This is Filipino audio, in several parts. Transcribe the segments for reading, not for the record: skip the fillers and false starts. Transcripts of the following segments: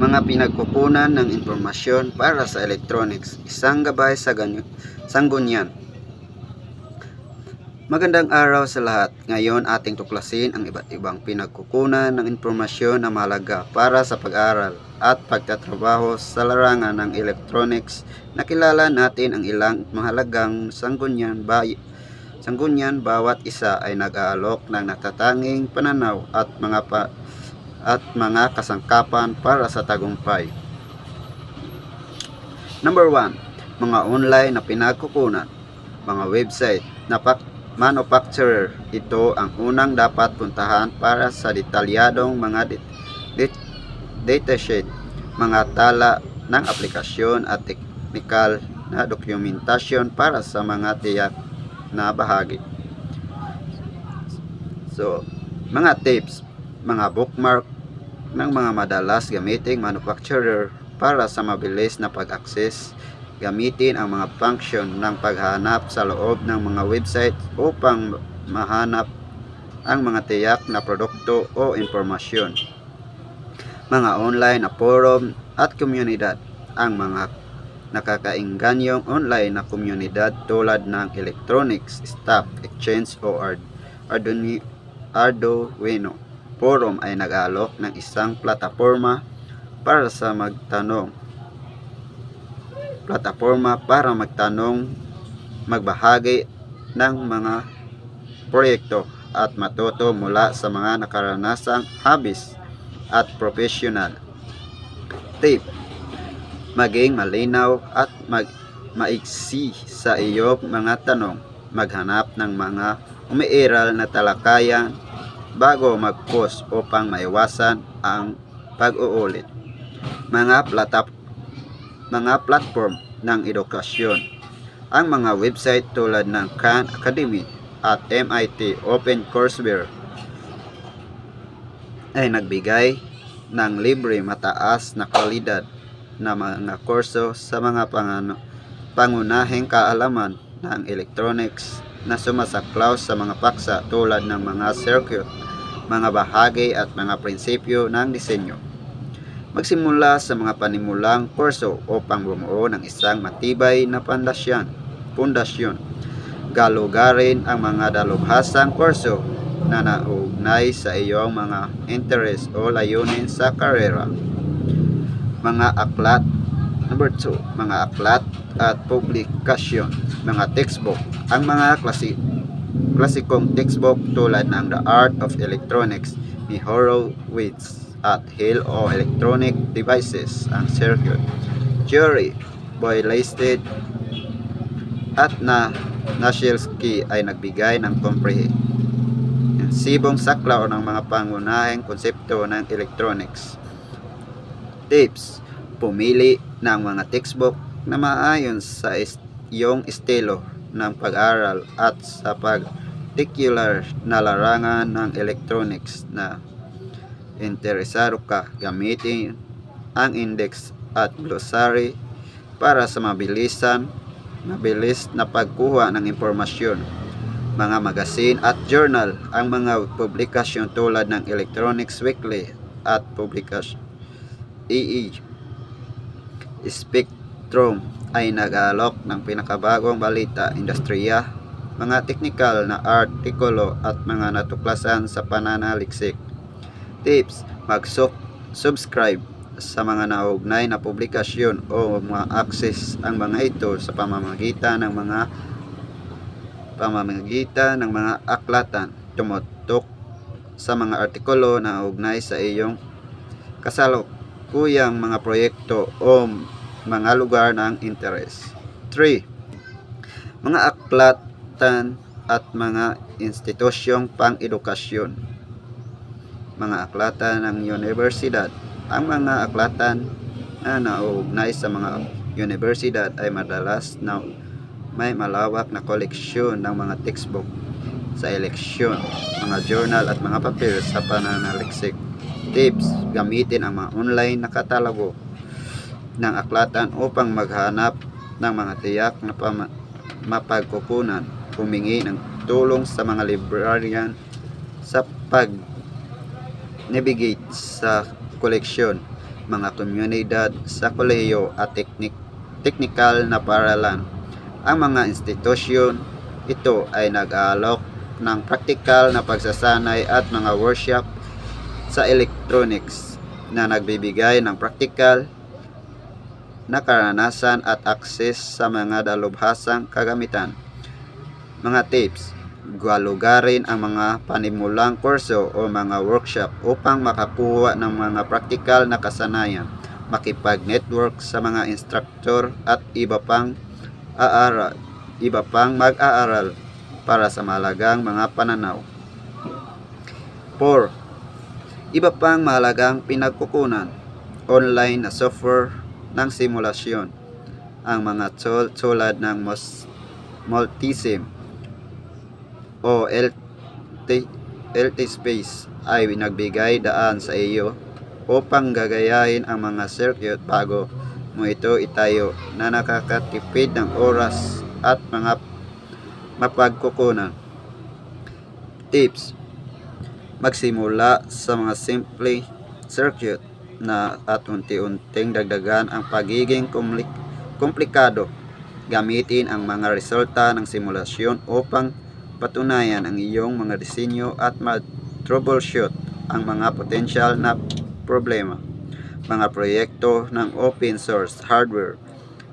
Mga pinagkukunan ng impormasyon para sa electronics, isang gabay sa sanggunian. Magandang araw sa lahat. Ngayon ating tuklasin ang iba't ibang pinagkukunan ng impormasyon na mahalaga para sa pag-aaral at pagtatrabaho sa larangan ng electronics. Nakilala natin ang ilang mahalagang sanggunian. Bawat isa ay nag-aalok ng natatanging pananaw at mga kasangkapan para sa tagumpay. Number 1. Mga online na pinagkukunan. Mga website na manufacturer. Ito ang unang dapat puntahan para sa detalyadong mga datasheet, mga tala ng aplikasyon at technical na dokumentasyon para sa mga tiyak na bahagi. So, mga tips, mga bookmark ng mga madalas gamiting manufacturer para sa mabilis na pag-access. Gamitin ang mga function ng paghanap sa loob ng mga website upang mahanap ang mga tiyak na produkto o impormasyon. Mga online na forum at komunidad. Ang mga nakakaingganyong online na komunidad tulad ng Electronics Stock Exchange o Arduino Forum ay nag-aalok ng isang plataporma para magtanong, magbahagi ng mga proyekto at matuto mula sa mga nakaranasang hobbies at professional. Tip: maging malinaw at maiksi sa iyong mga tanong. Maghanap ng mga umiiral na talakayan bago mag-post upang maiwasan ang pag-uulit. Mga platform ng edukasyon. Ang mga website tulad ng Khan Academy at MIT OpenCourseWare ay nagbigay ng libre mataas na kalidad na mga kurso sa mga pangunahing kaalaman ng electronics na sumasaklaw sa mga paksa tulad ng mga circuit, mga bahagi at mga prinsipyo ng disenyo. Magsimula sa mga panimulang kurso upang bumuo ng isang matibay na pundasyon. Galugarin ang mga dalubhasang kurso na naugnay sa iyong mga interest o layunin sa karera. Mga aklat. Number 2. Mga aklat at publikasyon. Mga textbook. Ang mga klasikong textbook tulad ng The Art of Electronics ni Horowitz at Hill o Electronic Devices and Circuit Theory, Boylested at Nasielski ay nagbigay ng komprehensibong saklaw ng mga pangunahing konsepto ng electronics. Tips: pumili ng mga textbook na maayon sa iyong estilo ng pag-aral at sa particular na larangan ng electronics na interesado ka. Gamitin ang index at glossary para sa mabilis na pagkuha ng impormasyon. Mga magazine at journal. Ang mga publikasyon tulad ng Electronics Weekly at publikasyon Spectrum ay nag-aalok ng pinakabagong balita, industriya, mga teknikal na artikulo at mga natuklasan sa pananaliksik. Tips: mag-subscribe sa mga naugnay na publikasyon o ma-access ang mga ito sa pamamagitan ng mga aklatan. Tumutok sa mga artikulo na naugnay sa iyong kasalukuyang mga proyekto o mga lugar ng interes. 3. Mga aklatan at mga institusyong pang-edukasyon. Mga aklatan ng universidad. Ang mga aklatan na nauugnay sa mga universidad ay madalas na may malawak na koleksyon ng mga textbook sa eleksyon, mga journal at mga papel sa pananaliksik. Tips: gamitin ang mga online na katalogo ng aklatan upang maghanap ng mga tiyak na mapagkukunan. Humingi ng tulong sa mga librarian sa pag-navigate sa koleksyon. mga komunidad sa kolehiyo at teknikal na paaralan. Ang mga institusyon ito ay nag-aalok ng praktikal na pagsasanay at mga workshop sa electronics na nagbibigay ng praktikal na karanasan at akses sa mga dalubhasang kagamitan. Mga tips: lugarin ang mga panimulang kurso o mga workshop upang makakuha ng mga praktikal na kasanayan, makipag-network sa mga instructor at iba pang mag-aaral para sa mahalagang mga pananaw. 4. Iba pang mahalagang pinagkukunan: online na software ng simulasyon. Ang mga tulad ng Multisim o LT-Space ay nagbigay daan sa iyo upang gagayahin ang mga circuit bago mo ito itayo, na nakakatipid ng oras at mga mapagkukunan. Tips: magsimula sa mga simple circuit na at unti-unting dagdagan ang pagiging komplikado. Gamitin ang mga resulta ng simulasyon upang patunayan ang iyong mga disenyo at troubleshoot ang mga potensyal na problema. Mga proyekto ng open source hardware.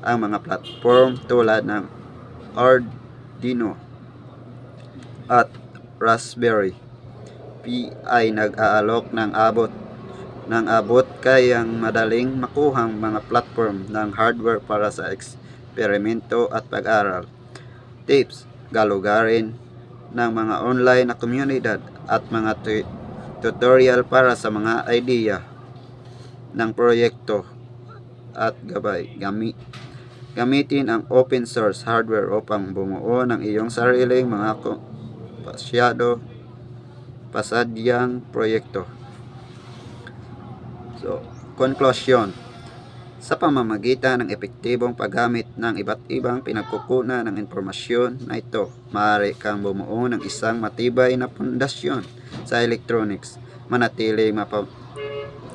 Ang mga platform tulad ng Arduino at Raspberry Pi ay nag-aalok ng abot kayang madaling makuhang mga platform ng hardware para sa eksperimento at pag-aral. Tips: galugarin ng mga online na komunidad at mga tutorial para sa mga idea ng proyekto at gabay. Gamitin ang open source hardware upang bumuo ng iyong sariling mga pasadyang proyekto. So, conclusion: sa pamamagitan ng epektibong paggamit ng iba't ibang pinagkukunan ng informasyon na ito, maaari kang bumuo ng isang matibay na pundasyon sa electronics, manatiling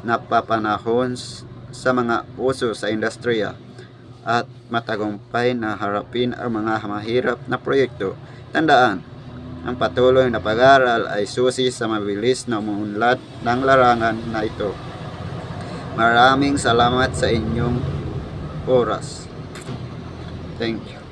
napapanahon sa mga uso sa industriya, at matagumpay na harapin ang mga mahirap na proyekto. Tandaan, ang patuloy na pag-aaral ay susi sa mabilis na umuunlad ng larangan na ito. Maraming salamat sa inyong oras. Thank you.